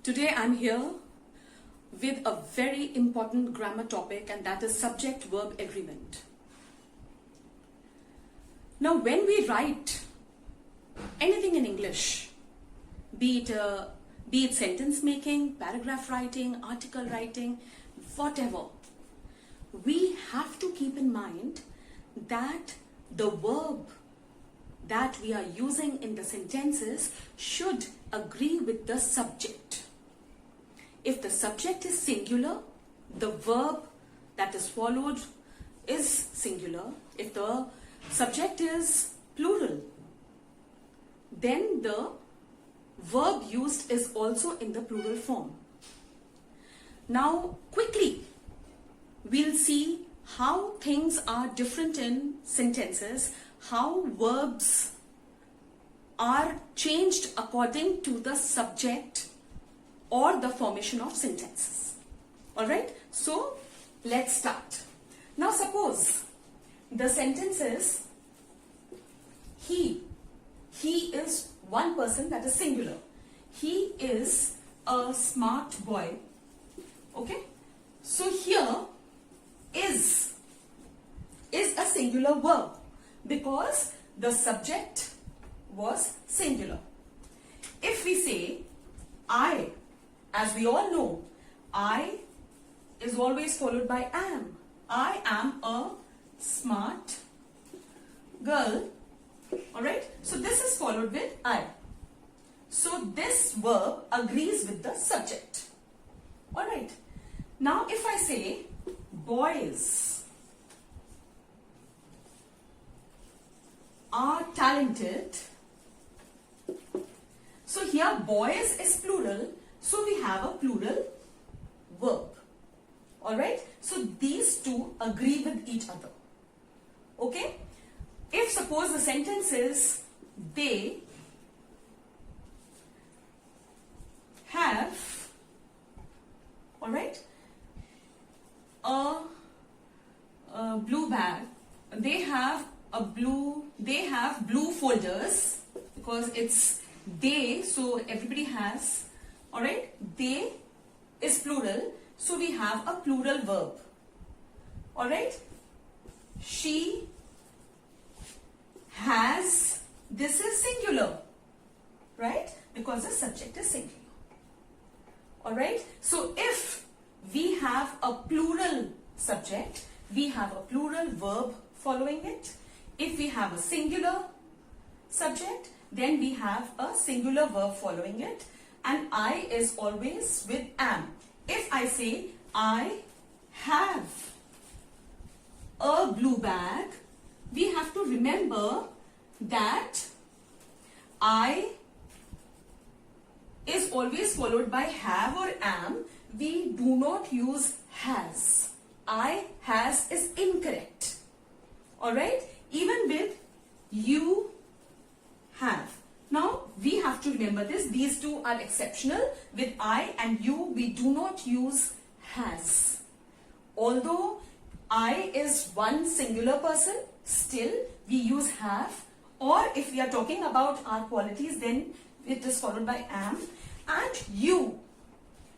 Today I'm here with a very important grammar topic, and that is subject-verb agreement. Now when we write anything in English, be it sentence making, paragraph writing, article writing, whatever, we have to keep in mind that the verb that we are using in the sentences should agree with the subject. If the subject is singular, the verb that is followed is singular. If the subject is plural, then the verb used is also in the plural form. Now, quickly, we'll see how things are different in sentences, how verbs are changed according to the subject or the formation of sentences. Alright, so let's start. Now suppose the sentence is he is one person, that is singular. He is a smart boy. Okay, so here is a singular verb because the subject was singular. If we say I, as we all know, I is always followed by am. I am a smart girl. Alright, so this is followed with I. So this verb agrees with the subject. Alright, now if I say boys are talented, so here boys is plural, so we have a plural verb. Alright, so these two agree with each other. Okay, if suppose the sentence is they have, alright, a blue bag, they have blue folders because it's they, so everybody has. Alright, they is plural, so we have a plural verb. Alright, she has, this is singular, right, because the subject is singular. Alright, so if we have a plural subject, we have a plural verb following it. If we have a singular subject, then we have a singular verb following it, and I is always with am. If I say I have a blue bag, we have to remember that I is always followed by have or am. We do not use has. I, has is incorrect. Alright, even with you have. Now, we have to remember this. These two are exceptional. With I and you, we do not use has. Although I is one singular person, still we use have. Or if we are talking about our qualities, then it is followed by am. And you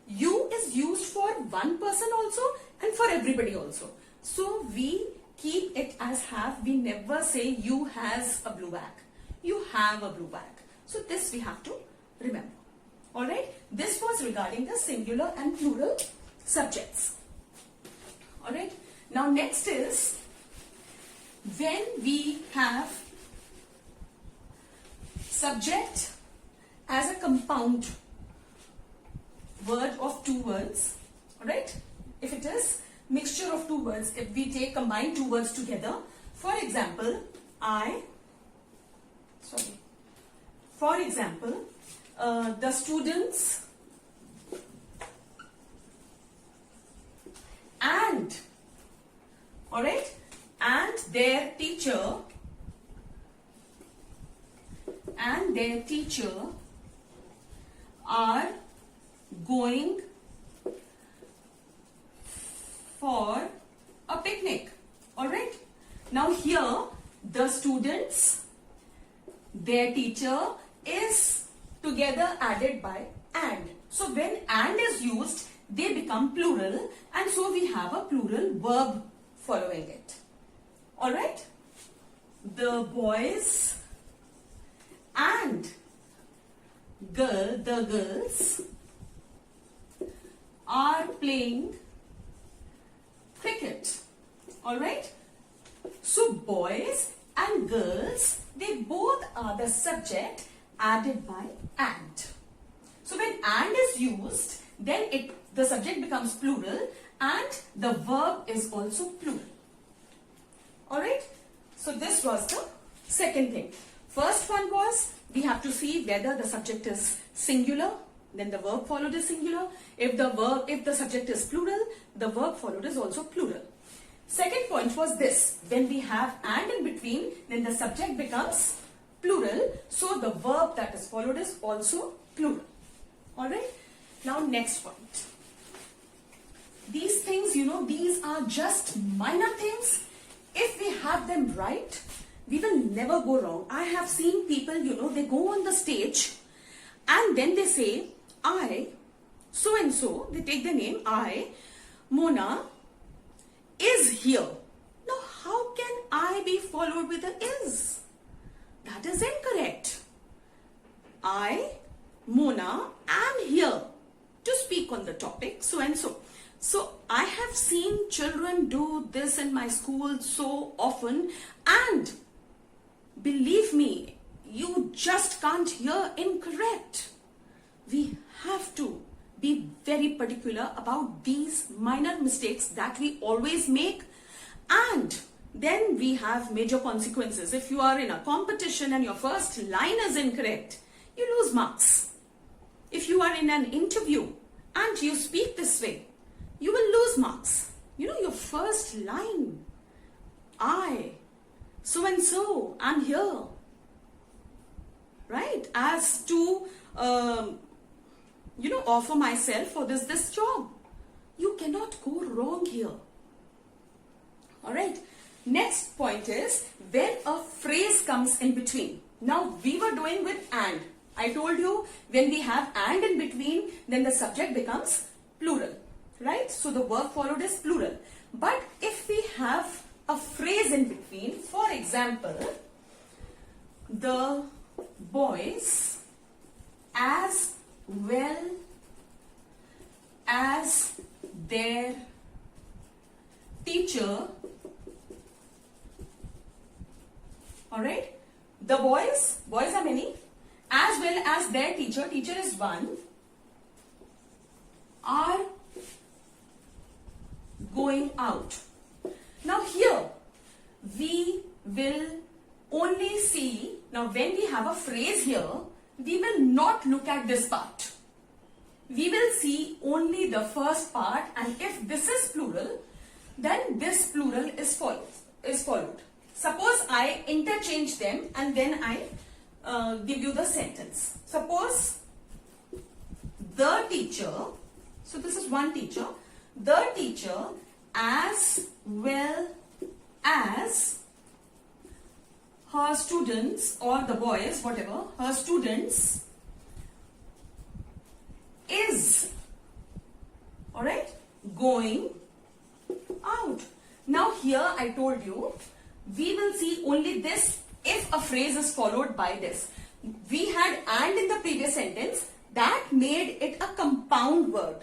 is used for one person also and for everybody also. So we keep it as have. We never say you has a blue bag. You have a blue bag. So this we have to remember. Alright, this was regarding the singular and plural subjects. Alright, now next is when we have subject as a compound word of two words. Alright, if it is mixture of two words, if we combine two words together, for example, the students and, alright, and their teacher are going for a picnic. Alright, now here the students, their teacher is together added by and. So when and is used, they become plural, and so we have a plural verb following it. Alright? The boys and the girls are playing cricket. Alright? So boys and girls, they both are the subject added by and. So when and is used, then the subject becomes plural and the verb is also plural. Alright? So this was the second thing. First one was, we have to see whether the subject is singular, then the verb followed is singular. If the subject is plural, the verb followed is also plural. Second point was this, when we have and in between, then the subject becomes plural, so the verb that is followed is also plural. Alright? Now next point. These things, these are just minor things. If we have them right, we will never go wrong. I have seen people, they go on the stage and then they say, I, so and so, they take the name, I, Mona, is here. Now, how can I be followed with a is? That is incorrect. I, Mona, am here to speak on the topic, so and so. So, I have seen children do this in my school so often, and believe me, you just can't hear incorrect. We have to be very particular about these minor mistakes that we always make, and then we have major consequences. If you are in a competition and your first line is incorrect, you lose marks. If you are in an interview and you speak this way, you will lose marks. Your first line, I, so and so, I'm here, right? As to, offer myself for this job. You cannot go wrong here. Alright. Next point is when a phrase comes in between. Now we were doing with and. I told you when we have and in between, then the subject becomes plural. Right? So the verb followed is plural. But if we have a phrase in between, for example, the boys as well as their teacher, alright, the boys are many, as well as their teacher is one, are going out. Now here we will only see, now when we have a phrase here, we will not look at this part. We will see only the first part, and if this is plural, then this plural is followed. Suppose I interchange them and then I give you the sentence. Suppose the teacher, so this is one teacher, the teacher as well as her students, or the boys, whatever, her students is, alright, going out. Now here I told you, we will see only this if a phrase is followed by this. We had and in the previous sentence, that made it a compound word.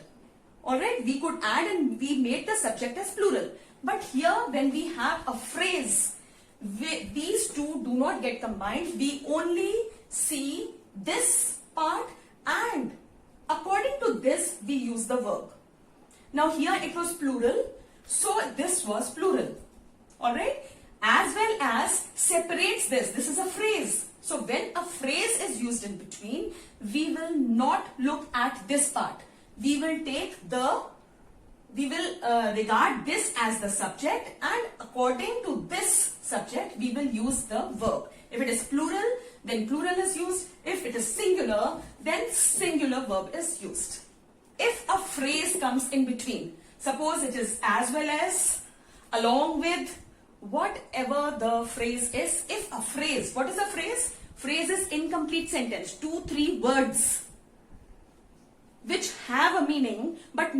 Alright, we could add and we made the subject as plural. But here when we have a phrase, these two do not get combined. We only see this part, and according to this we use the verb. Now here it was plural, so this was plural. Alright, as well as separates this. This is a phrase. So when a phrase is used in between, we will not look at this part. We will regard this as the subject, and according to this subject, we will use the verb. If it is plural, then plural is used. If it is singular, then singular verb is used. If a phrase comes in between, suppose it is as well as, along with, whatever the phrase is. If a phrase, what is a phrase? Phrase is incomplete sentence, 2-3 words, which have a meaning but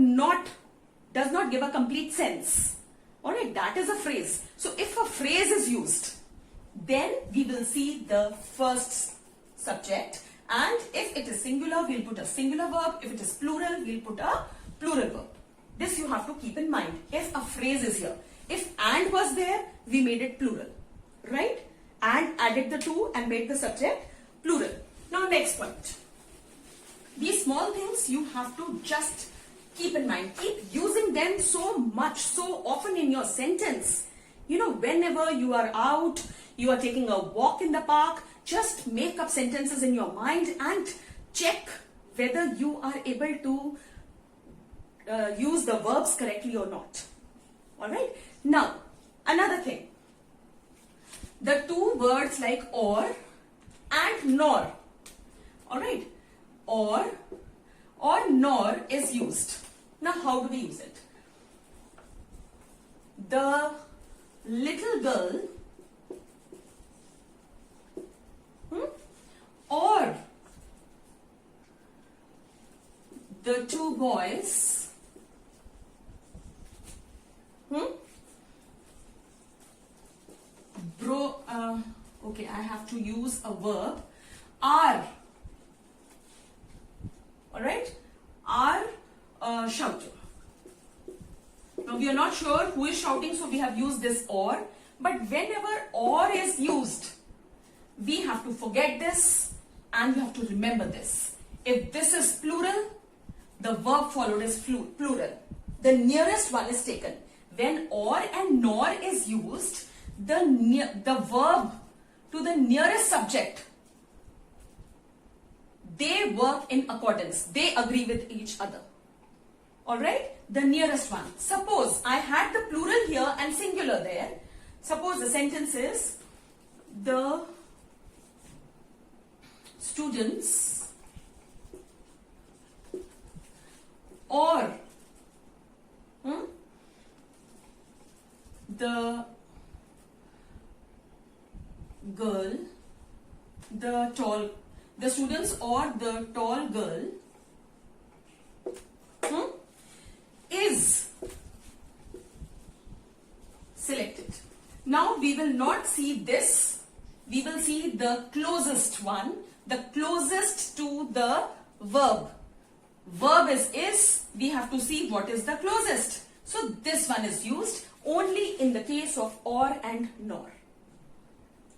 does not give a complete sense. Alright, that is a phrase. So if a phrase is used, then we will see the first subject, and if it is singular, we'll put a singular verb. If it is plural, we'll put a plural verb. This you have to keep in mind if a phrase is here. If and was there, we made it plural, right? And added the two and made the subject plural. Now next point. These small things you have to just keep in mind. Keep using them so much, so often in your sentence. You know, whenever you are out, you are taking a walk in the park, just make up sentences in your mind and check whether you are able to use the verbs correctly or not. Alright? Now, another thing. The two words like or and nor. Alright? Or nor is used. Now, how do we use it? The little girl or the two boys okay, I have to use a verb, are, alright, are shouting. Now we are not sure who is shouting, so we have used this or, but whenever or is used, we have to forget this and we have to remember this. If this is plural, the verb followed is plural. The nearest one is taken. When or and nor is used, the verb to the nearest subject, they work in accordance. They agree with each other. Alright? The nearest one. Suppose I had the plural here and singular there. Suppose the sentence is, the students or the girl, the students or the tall girl is selected. Now we will not see this, we will see the closest one, the closest to the verb. Verb is, we have to see what is the closest. So this one is used only in the case of or and nor.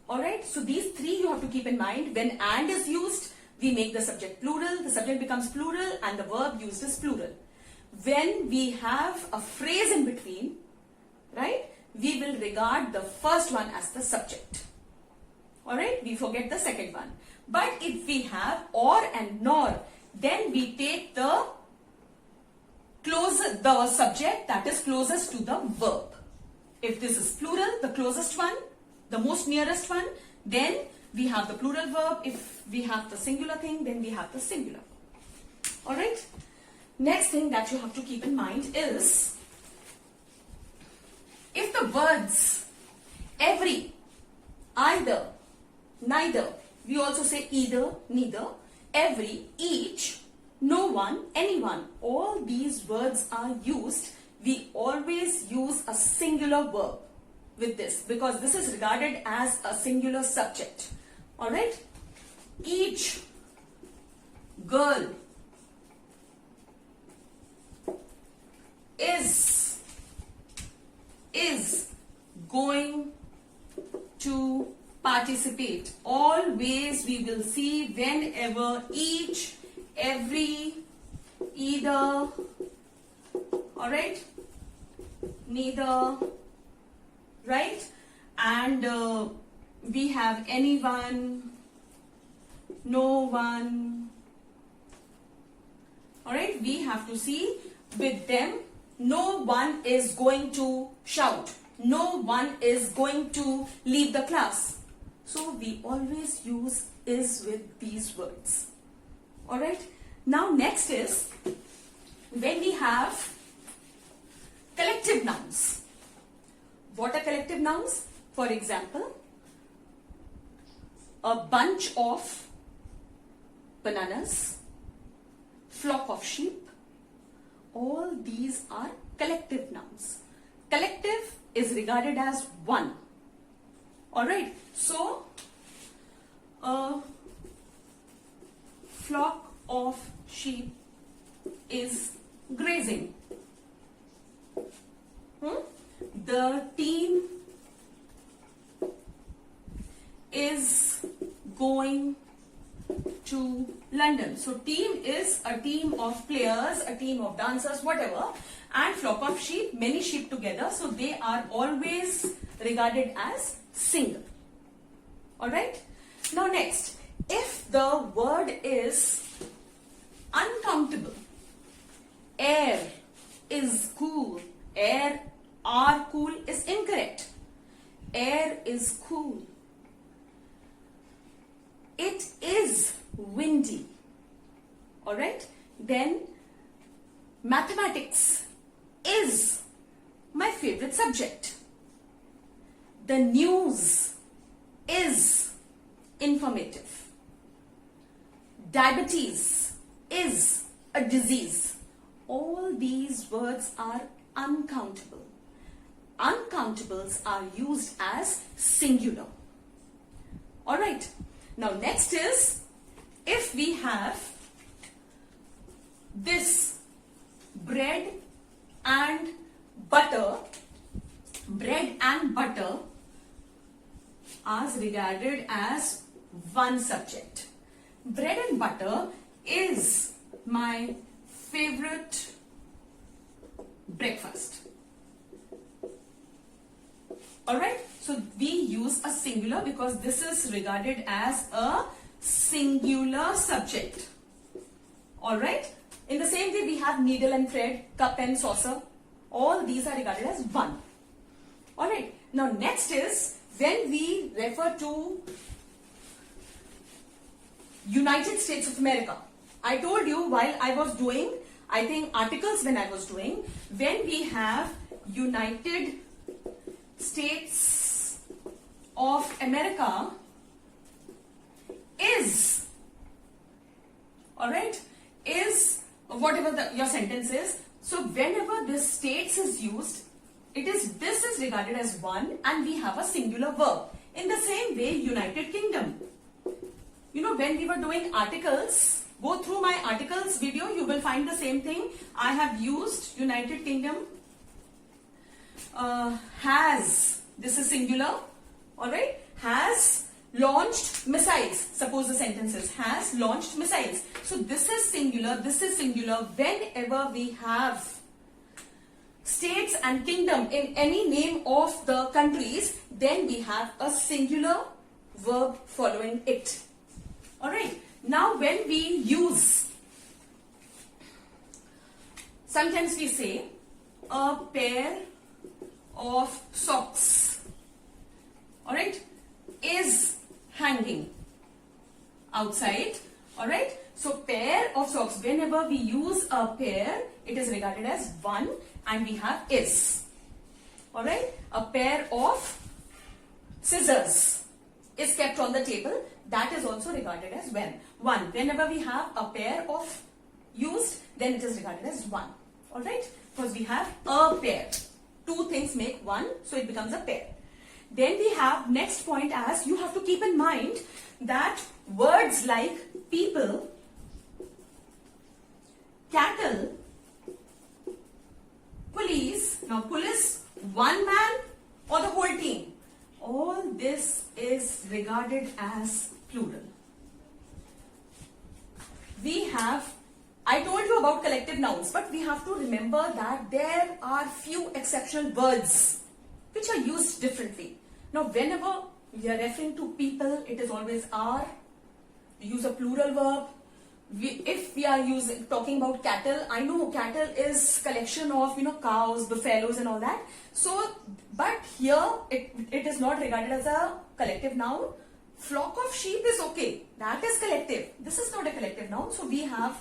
Alright, so these three you have to keep in mind. When and is used, we make the subject plural, the subject becomes plural and the verb used is plural. When we have a phrase in between, right, we will regard the first one as the subject. Alright, we forget the second one. But if we have or and nor, then we take the subject that is closest to the verb. If this is plural, the closest one, the most nearest one, then we have the plural verb. If we have the singular thing, then we have the singular verb. Alright? Next thing that you have to keep in mind is, if the words every, either, neither, we also say either, neither, every, each, no one, anyone, all these words are used, we always use a singular verb with this, because this is regarded as a singular subject. Alright? Each girl is going to participate. Always we will see whenever each, every, either, alright, neither, right, and we have anyone, no one, alright, we have to see with them, no one is going to shout, no one is going to leave the class. So we always use is with these words. Alright. Now next is when we have collective nouns. What are collective nouns? For example, a bunch of bananas, flock of sheep, all these are collective nouns. Collective is regarded as one. Alright, so a flock of sheep is grazing. The team is going to London. So team is a team of players, a team of dancers, whatever, and flock of sheep, many sheep together. So they are always regarded as single. Alright? Now next, if the word is uncountable, air is cool, air are cool is incorrect. Air is cool. It is windy. Alright? Then mathematics is my favorite subject. The news is informative. Diabetes is a disease. All these words are uncountable. Uncountables are used as singular. Alright. Now next is, if we have this bread and butter are regarded as one subject. Bread and butter is my favorite breakfast. Alright, so we use a singular because this is regarded as a singular subject. Alright, in the same way we have needle and thread, cup and saucer. All these are regarded as one. Alright, now next is when we refer to United States of America. I told you while I was doing, I think articles when I was doing, when we have United States of America is, alright, is whatever your sentence is. So whenever this states is used, this is regarded as one and we have a singular verb. In the same way, United Kingdom. You know, when we were doing articles, go through my articles video, you will find the same thing. I have used United Kingdom has, this is singular, alright, has launched missiles. Suppose the sentence is has launched missiles. So this is singular, this is singular. Whenever we have states and kingdom in any name of the countries, then we have a singular verb following it. Alright, now when we use, sometimes we say a pair of socks, alright, is hanging outside, alright. So pair of socks, whenever we use a pair, it is regarded as one and we have is, alright. A pair of scissors is kept on the table, that is also regarded as one. Whenever we have a pair of used, then it is regarded as one, alright, because we have a pair. Two things make one, so it becomes a pair. Then we have next point as you have to keep in mind that words like people, cattle, police, now police, one man or the whole team, all this is regarded as plural. We have, I told you about collective nouns, but we have to remember that there are few exceptional words which are used differently. Now, whenever we are referring to people, it is always are. We use a plural verb. If we are talking about cattle, I know cattle is collection of cows, buffaloes and all that. So, but here it is not regarded as a collective noun. Flock of sheep is okay. That is collective. This is not a collective noun. So we have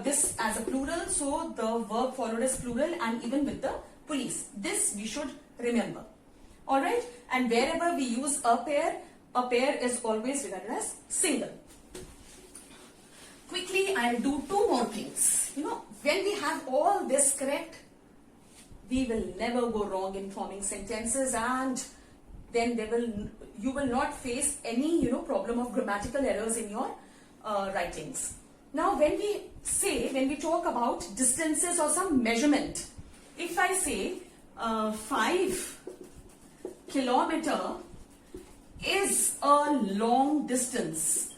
this as a plural. So the verb followed is plural, and even with the police. This we should remember. Alright. And wherever we use a pair is always regarded as single. Quickly, I'll do two more things. when we have all this correct, we will never go wrong in forming sentences, and then you will not face any problem of grammatical errors in your writings. Now when we talk about distances or some measurement, if I say 5 kilometer is a long distance,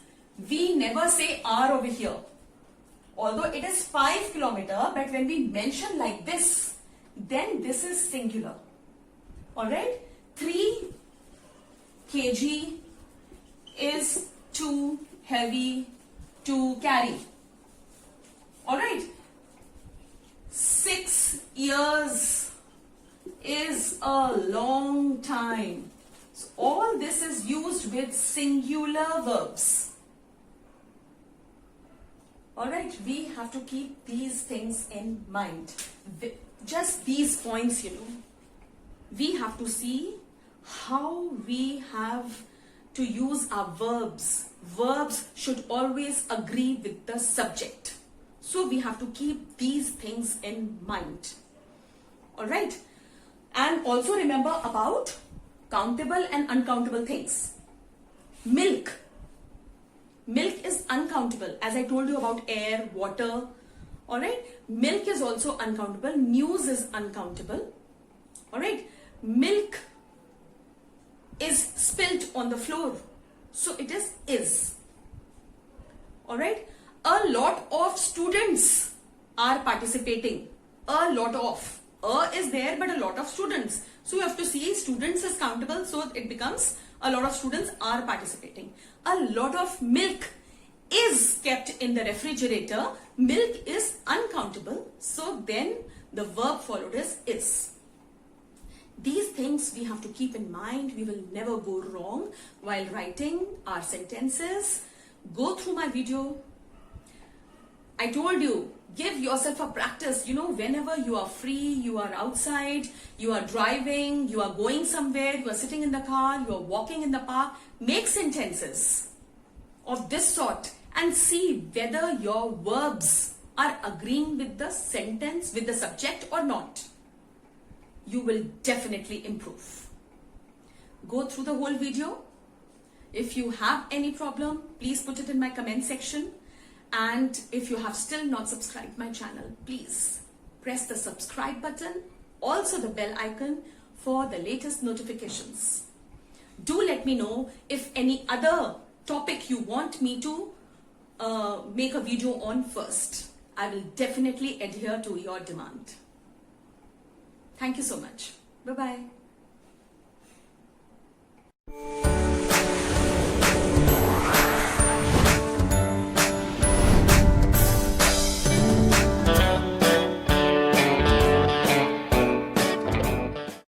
we never say r over here. Although it is 5 kilometer, but when we mention like this, then this is singular. Alright? 3 kg is too heavy to carry. Alright? 6 years is a long time. So all this is used with singular verbs. Alright, we have to keep these things in mind. Just these points, we have to see how we have to use our verbs. Verbs should always agree with the subject. So we have to keep these things in mind. Alright, and also remember about countable and uncountable things. Milk. Milk is uncountable, as I told you about air, water. Alright, milk is also uncountable. News is uncountable. Alright, milk is spilt on the floor, so it is. Alright, a lot of students are participating. A lot of. Is there, but a lot of students. So you have to see students is countable, so it becomes a lot of students are participating. A lot of milk is kept in the refrigerator. Milk is uncountable, so then the verb followed is. These things we have to keep in mind. We will never go wrong while writing our sentences. Go through my video. I told you, give yourself a practice. Whenever you are free, you are outside, you are driving, you are going somewhere, you are sitting in the car, you are walking in the park, make sentences of this sort and see whether your verbs are agreeing with the sentence, with the subject or not. You will definitely improve. Go through the whole video. If you have any problem, please put it in my comment section. And if you have still not subscribed my channel, please press the subscribe button, also the bell icon for the latest notifications. Do let me know if any other topic you want me to make a video on first. I will definitely adhere to your demand. Thank you so much. Bye-bye.